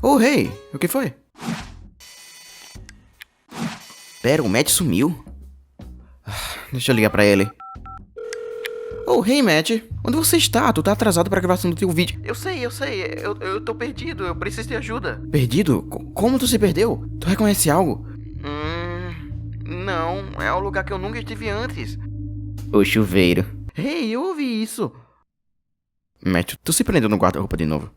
Oh, hey, o que foi? Pera, o Matt sumiu? Deixa eu ligar pra ele. Oh, hey, Matt. Onde você está? Tu tá atrasado pra gravação do teu vídeo. Eu sei. Eu tô perdido. Eu preciso de ajuda. Perdido? Como tu se perdeu? Tu reconhece algo? Não. É um lugar que eu nunca estive antes. O chuveiro. Hey, eu ouvi isso. Matt, tu se prendeu no guarda-roupa de novo.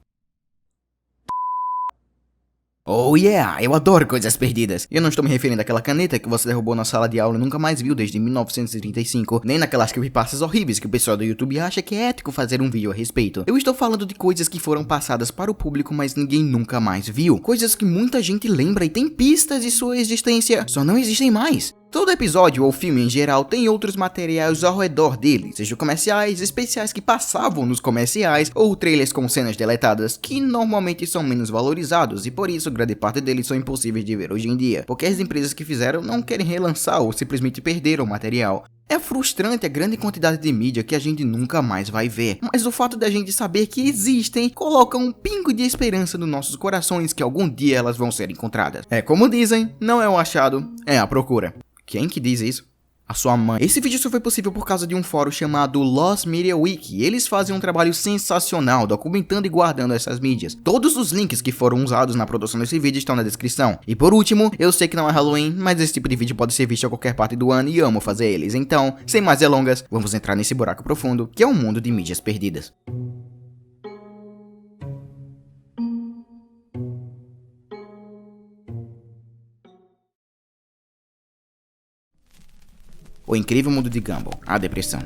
Oh yeah, eu adoro coisas perdidas. E eu não estou me referindo àquela caneta que você derrubou na sala de aula e nunca mais viu desde 1935, nem naquelas creepypastas horríveis que o pessoal do YouTube acha que é ético fazer um vídeo a respeito. Eu estou falando de coisas que foram passadas para o público, mas ninguém nunca mais viu. Coisas que muita gente lembra e tem pistas de sua existência, só não existem mais. Todo episódio ou filme em geral tem outros materiais ao redor dele, sejam comerciais, especiais que passavam nos comerciais ou trailers com cenas deletadas, que normalmente são menos valorizados e por isso grande parte deles são impossíveis de ver hoje em dia, porque as empresas que fizeram não querem relançar ou simplesmente perderam o material. É frustrante a grande quantidade de mídia que a gente nunca mais vai ver, mas o fato da gente saber que existem coloca um pingo de esperança nos nossos corações que algum dia elas vão ser encontradas. É como dizem, não é o achado, é a procura. Quem que diz isso? A sua mãe. Esse vídeo só foi possível por causa de um fórum chamado Lost Media Wiki, e eles fazem um trabalho sensacional documentando e guardando essas mídias. Todos os links que foram usados na produção desse vídeo estão na descrição. E por último, eu sei que não é Halloween, mas esse tipo de vídeo pode ser visto a qualquer parte do ano e amo fazer eles. Então, sem mais delongas, vamos entrar nesse buraco profundo, que é o mundo de mídias perdidas. O Incrível Mundo de Gumball, a depressão.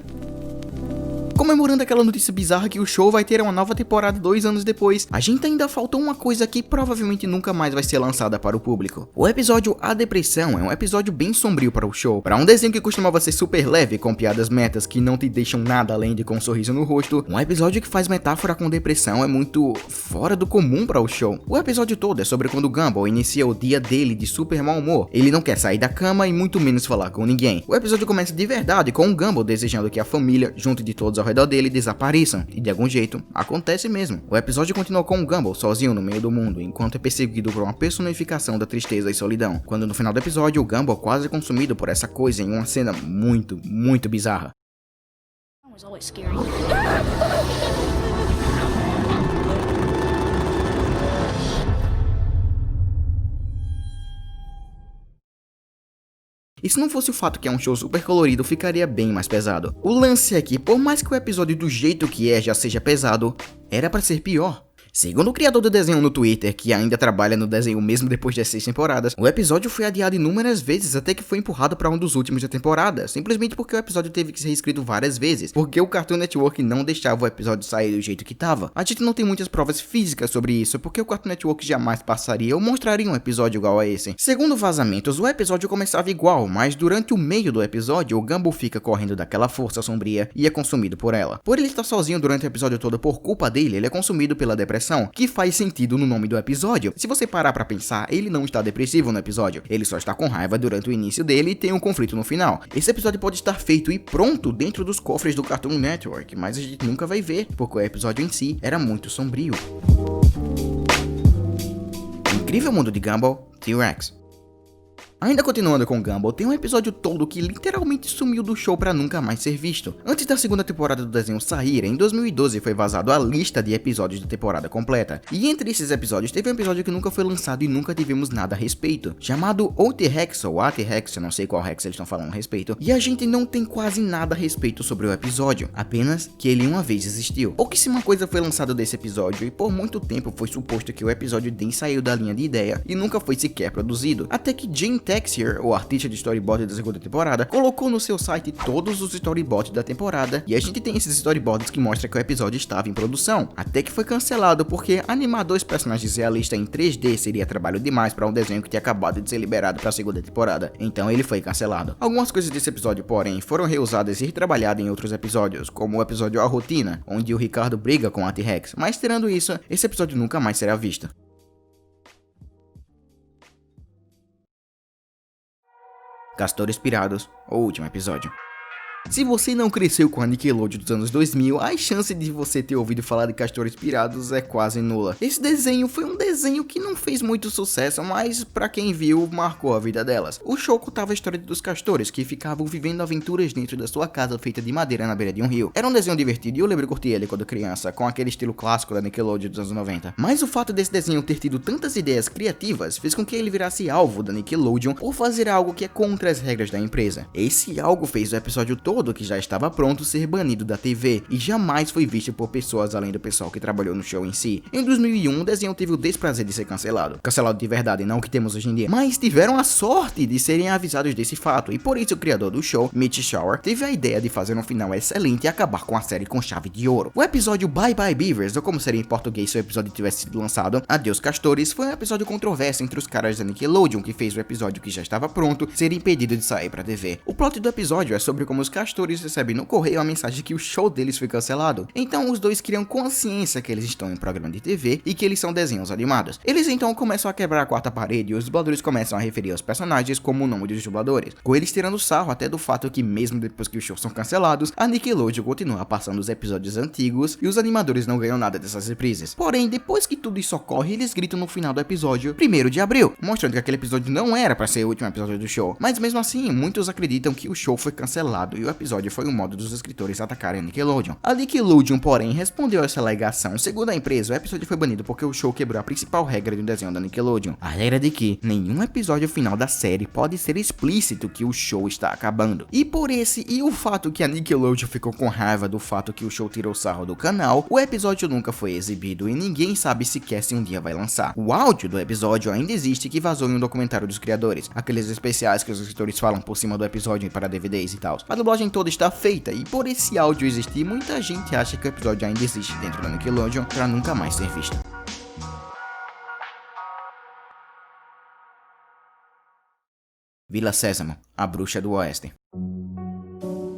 Comemorando aquela notícia bizarra que o show vai ter uma nova temporada 2 anos depois, a gente ainda faltou uma coisa que provavelmente nunca mais vai ser lançada para o público. O episódio A Depressão é um episódio bem sombrio para o show. Para um desenho que costumava ser super leve, com piadas metas que não te deixam nada além de com um sorriso no rosto, um episódio que faz metáfora com depressão é muito fora do comum para o show. O episódio todo é sobre quando Gumball inicia o dia dele de super mau humor. Ele não quer sair da cama e muito menos falar com ninguém. O episódio começa de verdade com o Gumball desejando que a família, junto de todos ao redor dele, desapareçam, e de algum jeito, acontece mesmo. O episódio continua com o Gumball sozinho no meio do mundo, enquanto é perseguido por uma personificação da tristeza e solidão, quando no final do episódio o Gumball é quase consumido por essa coisa em uma cena muito bizarra. E se não fosse o fato que é um show super colorido, ficaria bem mais pesado. O lance é que, por mais que o episódio do jeito que é já seja pesado, era pra ser pior. Segundo o criador do desenho no Twitter, que ainda trabalha no desenho mesmo depois de 6 temporadas, o episódio foi adiado inúmeras vezes até que foi empurrado para um dos últimos da temporada, simplesmente porque o episódio teve que ser reescrito várias vezes, porque o Cartoon Network não deixava o episódio sair do jeito que tava. A gente não tem muitas provas físicas sobre isso, porque o Cartoon Network jamais passaria ou mostraria um episódio igual a esse. Segundo vazamentos, o episódio começava igual, mas durante o meio do episódio, o Gumball fica correndo daquela força sombria e é consumido por ela. Por ele estar sozinho durante o episódio todo por culpa dele, ele é consumido pela depressão, que faz sentido no nome do episódio. Se você parar pra pensar, ele não está depressivo no episódio, ele só está com raiva durante o início dele e tem um conflito no final. Esse episódio pode estar feito e pronto dentro dos cofres do Cartoon Network, mas a gente nunca vai ver, porque o episódio em si era muito sombrio. Incrível Mundo de Gumball, T-Rex. Ainda continuando com Gumball, tem um episódio todo que literalmente sumiu do show pra nunca mais ser visto. Antes da segunda temporada do desenho sair, em 2012 foi vazado a lista de episódios da temporada completa. E entre esses episódios teve um episódio que nunca foi lançado e nunca tivemos nada a respeito, chamado O-T-Rex ou A-T-Rex, eu não sei qual Rex eles estão falando a respeito. E a gente não tem quase nada a respeito sobre o episódio, apenas que ele uma vez existiu. Pouquíssima coisa foi lançada desse episódio e por muito tempo foi suposto que o episódio nem saiu da linha de ideia e nunca foi sequer produzido, até que Jane Texier, o artista de storyboard da segunda temporada, colocou no seu site todos os storyboards da temporada, e a gente tem esses storyboards que mostram que o episódio estava em produção, até que foi cancelado porque animar 2 personagens realistas em 3D seria trabalho demais para um desenho que tinha acabado de ser liberado para a segunda temporada, então ele foi cancelado. Algumas coisas desse episódio, porém, foram reusadas e retrabalhadas em outros episódios, como o episódio A Rotina, onde o Ricardo briga com a T-Rex, mas tirando isso, esse episódio nunca mais será visto. Castores Pirados, o último episódio. Se você não cresceu com a Nickelodeon dos anos 2000, a chance de você ter ouvido falar de Castores Pirados é quase nula. Esse desenho foi um desenho que não fez muito sucesso, mas pra quem viu, marcou a vida delas. O show contava a história dos castores que ficavam vivendo aventuras dentro da sua casa feita de madeira na beira de um rio. Era um desenho divertido e eu lembro de curtir ele quando criança, com aquele estilo clássico da Nickelodeon dos anos 90. Mas o fato desse desenho ter tido tantas ideias criativas fez com que ele virasse alvo da Nickelodeon por fazer algo que é contra as regras da empresa. Esse algo fez o episódio todo, que já estava pronto, ser banido da TV e jamais foi visto por pessoas além do pessoal que trabalhou no show em si. Em 2001, o desenho teve o desprazer de ser cancelado de verdade, não o que temos hoje em dia, mas tiveram a sorte de serem avisados desse fato, e por isso o criador do show, Mitch Shore, teve a ideia de fazer um final excelente e acabar com a série com chave de ouro. O episódio Bye Bye Beavers, ou como seria em português se o episódio tivesse sido lançado, Adeus Castores, foi um episódio controverso entre os caras da Nickelodeon, que fez o episódio que já estava pronto ser impedido de sair pra TV. O plot do episódio é sobre como os castores recebem no correio a mensagem que o show deles foi cancelado. Então os dois criam consciência que eles estão em programa de TV e que eles são desenhos animados. Eles então começam a quebrar a quarta parede e os dubladores começam a referir aos personagens como o nome dos dubladores, com eles tirando sarro até do fato que mesmo depois que os shows são cancelados, a Nickelodeon continua passando os episódios antigos e os animadores não ganham nada dessas reprises. Porém, depois que tudo isso ocorre, eles gritam no final do episódio 1º de abril, mostrando que aquele episódio não era para ser o último episódio do show. Mas mesmo assim, muitos acreditam que o show foi cancelado e o episódio foi um modo dos escritores atacarem a Nickelodeon. A Nickelodeon, porém, respondeu a essa alegação. Segundo a empresa, o episódio foi banido porque o show quebrou a principal regra de um desenho da Nickelodeon, a regra de que nenhum episódio final da série pode ser explícito que o show está acabando. E por esse e o fato que a Nickelodeon ficou com raiva do fato que o show tirou sarro do canal, o episódio nunca foi exibido e ninguém sabe sequer se um dia vai lançar. O áudio do episódio ainda existe, que vazou em um documentário dos criadores, aqueles especiais que os escritores falam por cima do episódio para DVDs e tal. A dublagem toda está feita e por esse áudio existir, muita gente acha que o episódio ainda existe dentro da Nickelodeon para nunca mais ser visto. Vila Sésamo, a bruxa do oeste.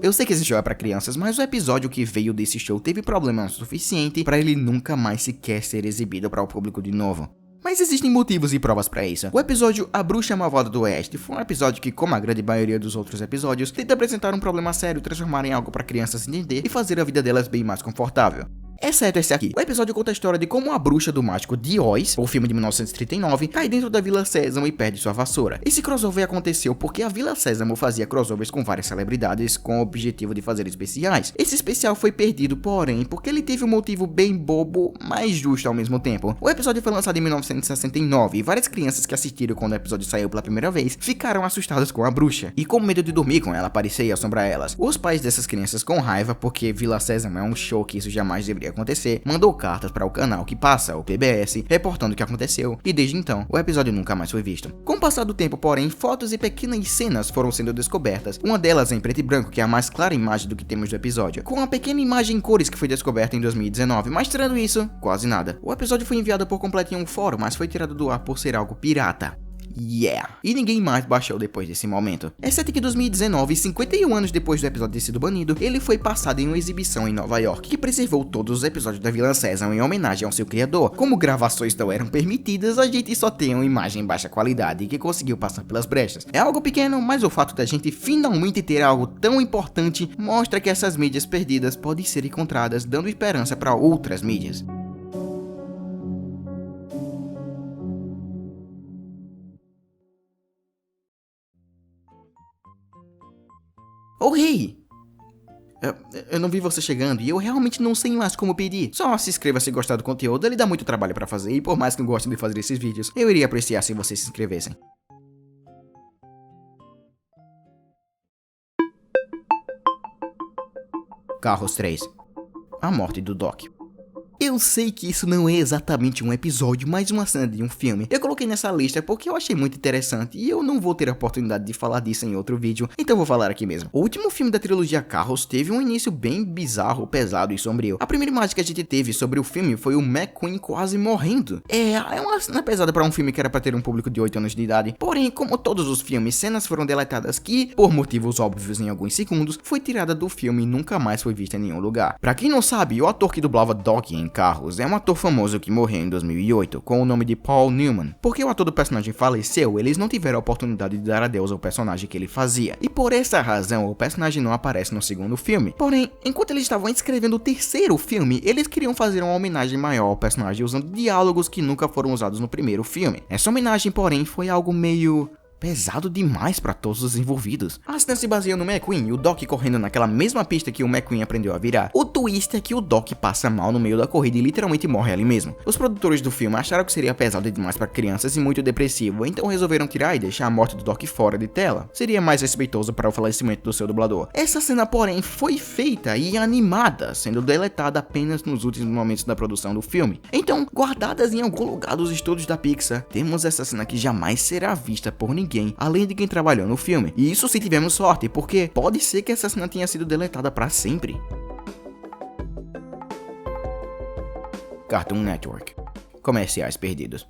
Eu sei que esse show é pra crianças, mas o episódio que veio desse show teve problema suficiente para ele nunca mais sequer ser exibido para o público de novo. Mas existem motivos e provas pra isso. O episódio A Bruxa Malvada do Oeste foi um episódio que, como a grande maioria dos outros episódios, tenta apresentar um problema sério, transformar em algo pra crianças entender e fazer a vida delas bem mais confortável. Exceto esse aqui. O episódio conta a história de como a bruxa do mágico de Oz, o filme de 1939, cai dentro da Vila Sésamo e perde sua vassoura. Esse crossover aconteceu porque a Vila Sésamo fazia crossovers com várias celebridades com o objetivo de fazer especiais. Esse especial foi perdido, porém, porque ele teve um motivo bem bobo, mas justo ao mesmo tempo. O episódio foi lançado em 1969 e várias crianças que assistiram quando o episódio saiu pela primeira vez ficaram assustadas com a bruxa e com medo de dormir com ela aparecer e assombrar elas. Os pais dessas crianças, com raiva porque Vila Sésamo é um show que isso jamais deveria acontecer, mandou cartas para o canal que passa, o PBS, reportando o que aconteceu, e desde então, o episódio nunca mais foi visto. Com o passar do tempo, porém, fotos e pequenas cenas foram sendo descobertas, uma delas em preto e branco, que é a mais clara imagem do que temos do episódio, com uma pequena imagem em cores que foi descoberta em 2019, mas tirando isso, quase nada. O episódio foi enviado por completo em um fórum, mas foi tirado do ar por ser algo pirata. Yeah! E ninguém mais baixou depois desse momento. Exceto que em 2019, 51 anos depois do episódio ter sido banido, ele foi passado em uma exibição em Nova York, que preservou todos os episódios da Vila Sésamo em homenagem ao seu criador. Como gravações não eram permitidas, a gente só tem uma imagem em baixa qualidade que conseguiu passar pelas brechas. É algo pequeno, mas o fato da gente finalmente ter algo tão importante mostra que essas mídias perdidas podem ser encontradas, dando esperança para outras mídias. Oh, hey! Eu não vi você chegando e eu realmente não sei mais como pedir. Só se inscreva se gostar do conteúdo, ele dá muito trabalho pra fazer e por mais que não goste de fazer esses vídeos, eu iria apreciar se vocês se inscrevessem. Carros 3. A morte do Doc. Eu sei que isso não é exatamente um episódio, mas uma cena de um filme. Eu coloquei nessa lista porque eu achei muito interessante e eu não vou ter a oportunidade de falar disso em outro vídeo, então vou falar aqui mesmo. O último filme da trilogia Carros teve um início bem bizarro, pesado e sombrio. A primeira imagem que a gente teve sobre o filme foi o McQueen quase morrendo. É uma cena pesada para um filme que era para ter um público de 8 anos de idade. Porém, como todos os filmes, cenas foram deletadas que, por motivos óbvios em alguns segundos, foi tirada do filme e nunca mais foi vista em nenhum lugar. Pra quem não sabe, o ator que dublava Doc em em carros é um ator famoso que morreu em 2008 com o nome de Paul Newman. Porque o ator do personagem faleceu, eles não tiveram a oportunidade de dar adeus ao personagem que ele fazia. E por essa razão, o personagem não aparece no segundo filme. Porém, enquanto eles estavam escrevendo o terceiro filme, eles queriam fazer uma homenagem maior ao personagem usando diálogos que nunca foram usados no primeiro filme. Essa homenagem, porém, foi algo meio pesado demais para todos os envolvidos. A cena se baseia no McQueen e o Doc correndo naquela mesma pista que o McQueen aprendeu a virar. O twist é que o Doc passa mal no meio da corrida e literalmente morre ali mesmo. Os produtores do filme acharam que seria pesado demais para crianças e muito depressivo, então resolveram tirar e deixar a morte do Doc fora de tela. Seria mais respeitoso para o falecimento do seu dublador. Essa cena, porém, foi feita e animada, sendo deletada apenas nos últimos momentos da produção do filme. Então, guardadas em algum lugar dos estúdios da Pixar, temos essa cena que jamais será vista por ninguém além de quem trabalhou no filme. E isso se tivermos sorte, porque pode ser que essa cena tenha sido deletada para sempre. Cartoon Network. Comerciais perdidos.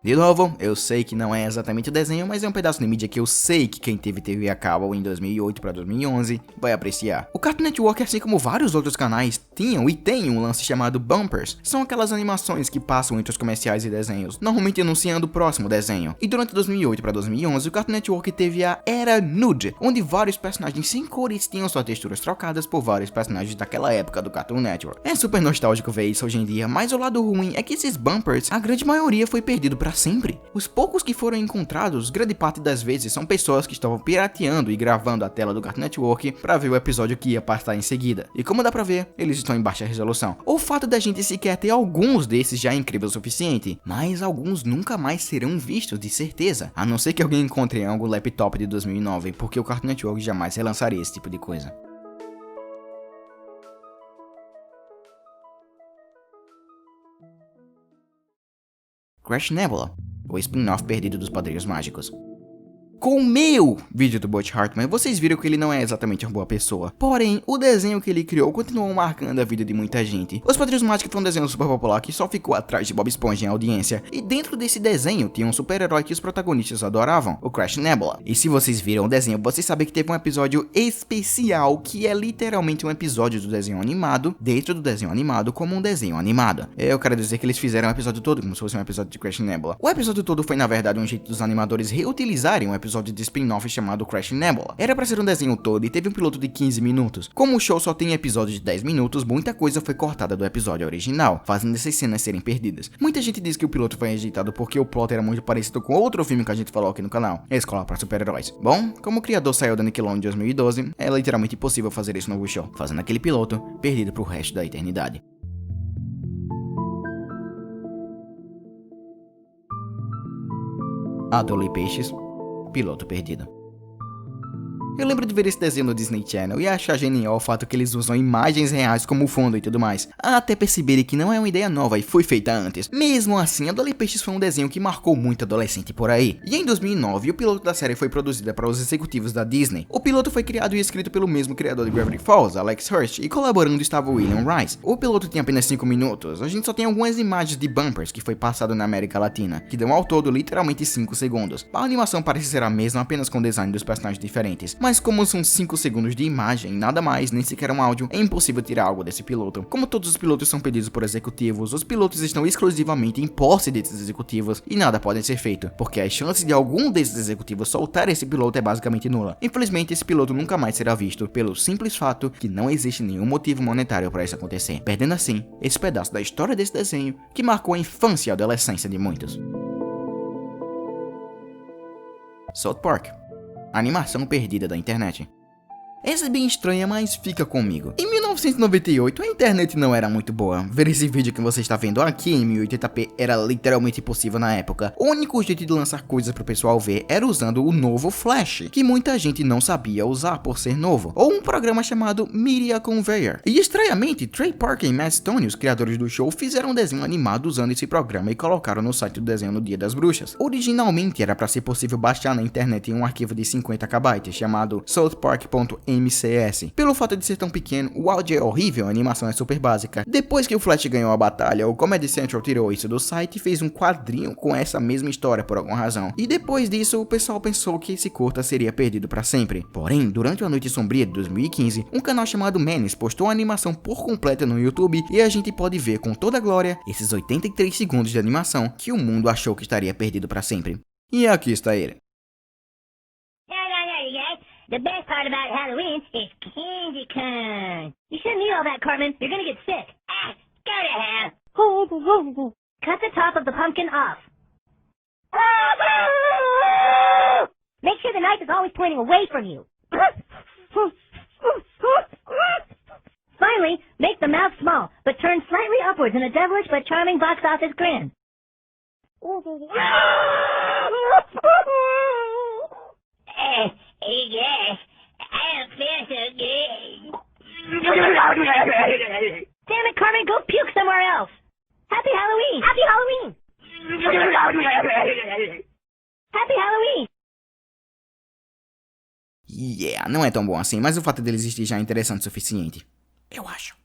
De novo, eu sei que não é exatamente o desenho, mas é um pedaço de mídia que eu sei que quem teve TV a cabo em 2008 para 2011 vai apreciar. O Cartoon Network, assim como vários outros canais, tinham e tem um lance chamado bumpers. São aquelas animações que passam entre os comerciais e desenhos, normalmente anunciando o próximo desenho. E durante 2008 para 2011, o Cartoon Network teve a Era Nude, onde vários personagens sem cores tinham suas texturas trocadas por vários personagens daquela época do Cartoon Network. É super nostálgico ver isso hoje em dia, mas o lado ruim é que esses bumpers, a grande maioria foi perdido para sempre. Os poucos que foram encontrados, grande parte das vezes são pessoas que estavam pirateando e gravando a tela do Cartoon Network para ver o episódio que ia passar em seguida. E como dá pra ver, eles estão em baixa resolução. O fato da gente sequer ter alguns desses já é incrível o suficiente, mas alguns nunca mais serão vistos de certeza, a não ser que alguém encontre em algum laptop de 2009, porque o Cartoon Network jamais relançaria esse tipo de coisa. Crash Nebula, o spin-off perdido dos Padrinhos Mágicos. Com o meu vídeo do Butch Hartman, vocês viram que ele não é exatamente uma boa pessoa. Porém, o desenho que ele criou continuou marcando a vida de muita gente. Os Padrinhos Mágicos foi um desenho super popular que só ficou atrás de Bob Esponja em audiência. E dentro desse desenho tinha um super-herói que os protagonistas adoravam, o Crash Nebula. E se vocês viram o desenho, vocês sabem que teve um episódio especial, que é literalmente um episódio do desenho animado, dentro do desenho animado como um desenho animado. Eu quero dizer que eles fizeram o episódio todo como se fosse um episódio de Crash Nebula. O episódio todo foi na verdade um jeito dos animadores reutilizarem um episódio de spin-off chamado Crash Nebula. Era pra ser um desenho todo e teve um piloto de 15 minutos. Como o show só tem episódios de 10 minutos, muita coisa foi cortada do episódio original, fazendo essas cenas serem perdidas. Muita gente diz que o piloto foi rejeitado porque o plot era muito parecido com outro filme que a gente falou aqui no canal, A Escola para Super-Heróis. Bom, como o criador saiu da Nickelodeon em 2012, é literalmente impossível fazer esse novo show, fazendo aquele piloto perdido pro resto da eternidade. Adolescente e Peixes, piloto perdido. Eu lembro de ver esse desenho no Disney Channel e achar genial o fato que eles usam imagens reais como fundo e tudo mais, até perceberem que não é uma ideia nova e foi feita antes. Mesmo assim, Adolescente e Peixes foi um desenho que marcou muito adolescente por aí. E em 2009, o piloto da série foi produzido para os executivos da Disney. O piloto foi criado e escrito pelo mesmo criador de Gravity Falls, Alex Hurst, e colaborando estava William Rice. O piloto tinha apenas 5 minutos, a gente só tem algumas imagens de bumpers que foi passado na América Latina, que dão ao todo literalmente 5 segundos. A animação parece ser a mesma, apenas com o design dos personagens diferentes, mas como são 5 segundos de imagem, nada mais, nem sequer um áudio, é impossível tirar algo desse piloto. Como todos os pilotos são pedidos por executivos, os pilotos estão exclusivamente em posse desses executivos e nada pode ser feito, porque a chance de algum desses executivos soltar esse piloto é basicamente nula. Infelizmente, esse piloto nunca mais será visto, pelo simples fato que não existe nenhum motivo monetário para isso acontecer, perdendo assim esse pedaço da história desse desenho que marcou a infância e a adolescência de muitos. South Park, a animação perdida da internet. Essa é bem estranha, mas fica comigo. Em 1998, a internet não era muito boa. Ver esse vídeo que você está vendo aqui em 1080p era literalmente impossível na época. O único jeito de lançar coisas pro pessoal ver era usando o novo Flash, que muita gente não sabia usar por ser novo, ou um programa chamado Media Conveyor. E estranhamente, Trey Parker e Matt Stone, os criadores do show, fizeram um desenho animado usando esse programa e colocaram no site do desenho no Dia das Bruxas. Originalmente era para ser possível baixar na internet em um arquivo de 50 KB chamado southpark.mp3 MCS. Pelo fato de ser tão pequeno, o áudio é horrível, a animação é super básica. Depois que o Flash ganhou a batalha, o Comedy Central tirou isso do site e fez um quadrinho com essa mesma história por alguma razão. E depois disso, o pessoal pensou que esse curta seria perdido para sempre. Porém, durante a Noite Sombria de 2015, um canal chamado Menes postou a animação por completa no YouTube e a gente pode ver com toda a glória esses 83 segundos de animação que o mundo achou que estaria perdido para sempre. E aqui está ele. The best part about Halloween is candy corn. You shouldn't eat all that, Cartman. You're gonna get sick. Go to hell. Cut the top of the pumpkin off. Make sure the knife is always pointing away from you. Finally, make the mouth small, but turn slightly upwards in a devilish but charming box office grin. Yes, I don't feel so good. Damn it, Carmen, go puke somewhere else. Happy Halloween! Happy Halloween! Happy Halloween! Yeah, não é tão bom assim, mas o fato dele existir já é interessante o suficiente. Eu acho.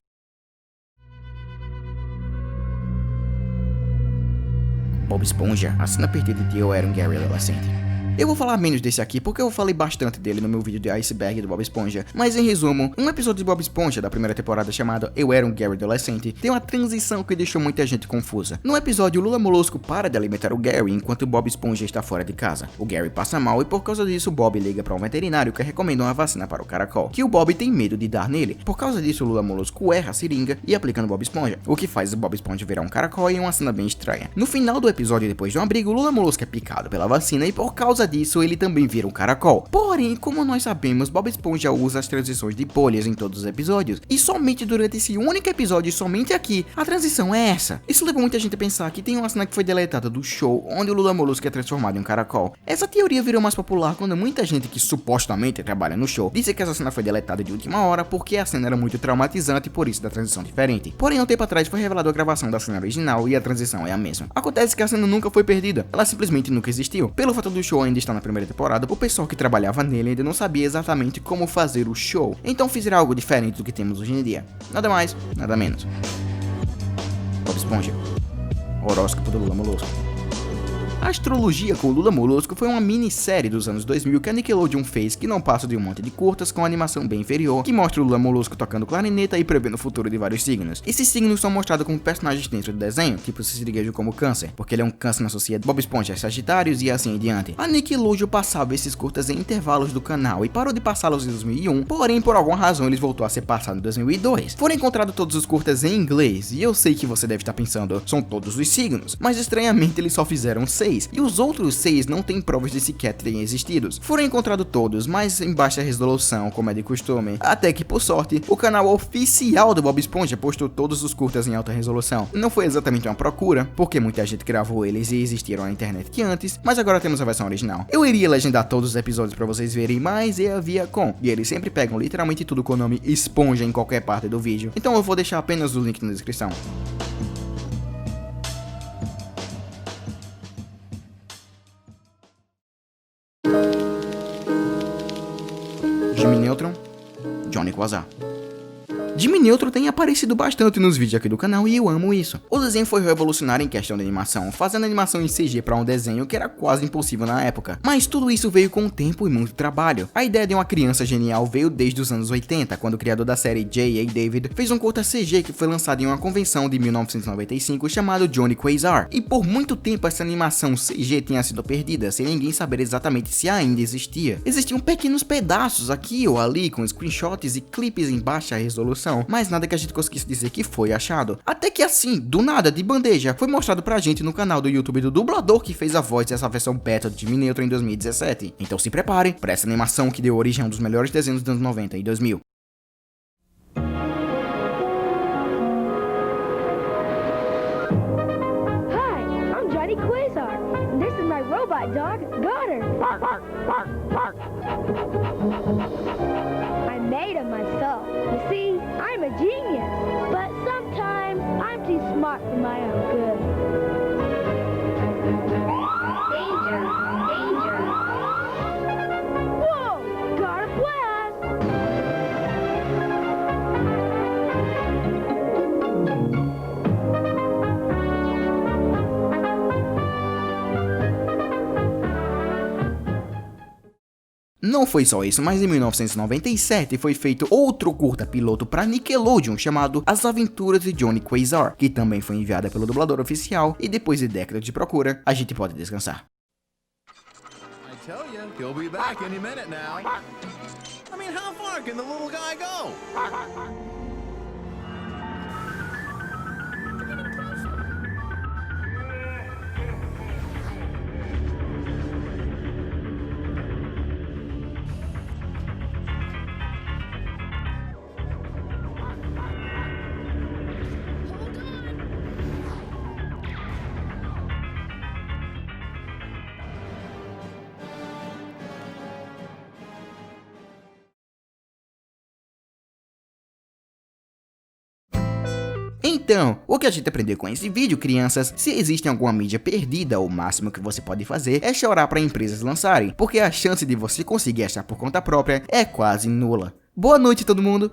Bob Esponja, a cena perdida de Eu Era um Gary Adolescente. Eu vou falar menos desse aqui porque eu falei bastante dele no meu vídeo de Iceberg do Bob Esponja, mas em resumo, um episódio de Bob Esponja da primeira temporada chamado Eu Era um Gary Adolescente tem uma transição que deixou muita gente confusa. No episódio, o Lula Molusco para de alimentar o Gary enquanto o Bob Esponja está fora de casa. O Gary passa mal e por causa disso o Bob liga para um veterinário que recomenda uma vacina para o caracol, que o Bob tem medo de dar nele. Por causa disso, o Lula Molusco erra a seringa e aplica no Bob Esponja, o que faz o Bob Esponja virar um caracol em uma cena bem estranha. No final do episódio, depois de uma briga, o Lula Molusco é picado pela vacina e por causa disso ele também vira um caracol. Porém, como nós sabemos, Bob Esponja usa as transições de bolhas em todos os episódios, e somente durante esse único episódio, somente aqui, a transição é essa. Isso levou muita gente a pensar que tem uma cena que foi deletada do show, onde o Lula Molusco é transformado em um caracol. Essa teoria virou mais popular quando muita gente que supostamente trabalha no show disse que essa cena foi deletada de última hora porque a cena era muito traumatizante e por isso da transição diferente. Porém, um tempo atrás foi revelado a gravação da cena original e a transição é a mesma. Acontece que a cena nunca foi perdida, ela simplesmente nunca existiu. Pelo fato do show ainda estar na primeira temporada, o pessoal que trabalhava nele ainda não sabia exatamente como fazer o show, então fizeram algo diferente do que temos hoje em dia. Nada mais, nada menos. Bob Esponja, horóscopo do Lula Molusco. A Astrologia com o Lula Molusco foi uma minissérie dos anos 2000 que a Nickelodeon fez, que não passa de um monte de curtas com animação bem inferior, que mostra o Lula Molusco tocando clarineta e prevendo o futuro de vários signos. Esses signos são mostrados como personagens dentro do desenho, tipo Siriguejo como Câncer, porque ele é um câncer na sociedade, Bob Esponja é Sagitários e assim em diante. A Nickelodeon passava esses curtas em intervalos do canal e parou de passá-los em 2001, porém por alguma razão eles voltou a ser passado em 2002. Foram encontrados todos os curtas em inglês, e eu sei que você deve estar pensando, são todos os signos, mas estranhamente eles só fizeram 6. E os outros 6 não têm provas de sequer terem existido. Foram encontrados todos, mas em baixa resolução, como é de costume. Até que, por sorte, o canal oficial do Bob Esponja postou todos os curtas em alta resolução. Não foi exatamente uma procura, porque muita gente gravou eles e existiram na internet que antes, mas agora temos a versão original. Eu iria legendar todos os episódios pra vocês verem, mas é a Viacom, e eles sempre pegam literalmente tudo com o nome Esponja em qualquer parte do vídeo. Então eu vou deixar apenas o link na descrição. Jimmy Neutron, Johnny Quasar. Jimmy Neutron tem aparecido bastante nos vídeos aqui do canal e eu amo isso. O desenho foi revolucionário em questão de animação, fazendo animação em CG para um desenho que era quase impossível na época. Mas tudo isso veio com tempo e muito trabalho. A ideia de uma criança genial veio desde os anos 80, quando o criador da série J.A. David fez um curta CG que foi lançado em uma convenção de 1995 chamado Johnny Quasar. E por muito tempo essa animação CG tinha sido perdida, sem ninguém saber exatamente se ainda existia. Existiam pequenos pedaços aqui ou ali com screenshots e clipes em baixa resolução, mas nada que a gente conseguisse dizer que foi achado. Até que assim, do nada, de bandeja, foi mostrado pra gente no canal do YouTube do dublador que fez a voz dessa versão beta de Jimmy Neutron em 2017. Então se preparem para essa animação que deu origem a um dos melhores desenhos dos anos 90 e 2000. Hi, I'm Johnny Quasar, and this is my robot dog, Goddard. Bark, bark, bark, bark. I made him myself. You see, I'm a genius, but sometimes I'm too smart for my own good. Danger, danger. Whoa, got a blast! Não foi só isso, mas em 1997 foi feito outro curta piloto para Nickelodeon chamado As Aventuras de Johnny Quasar, que também foi enviada pelo dublador oficial, e depois de décadas de procura, a gente pode descansar. I tell you, he'll be back any minute now. I mean, how far can the little guy go? Então, o que a gente aprendeu com esse vídeo, crianças? Se existe alguma mídia perdida, o máximo que você pode fazer é chorar para empresas lançarem, porque a chance de você conseguir achar por conta própria é quase nula. Boa noite, todo mundo!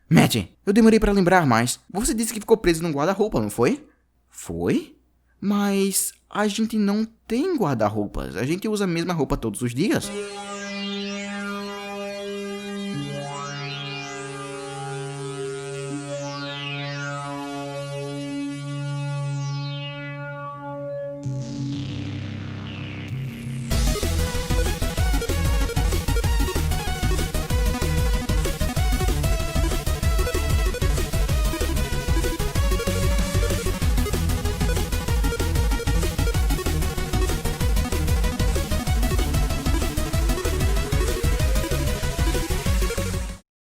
Matt, eu demorei para lembrar, mas você disse que ficou preso num guarda-roupa, não foi? Foi? Mas a gente não tem guarda-roupas, a gente usa a mesma roupa todos os dias.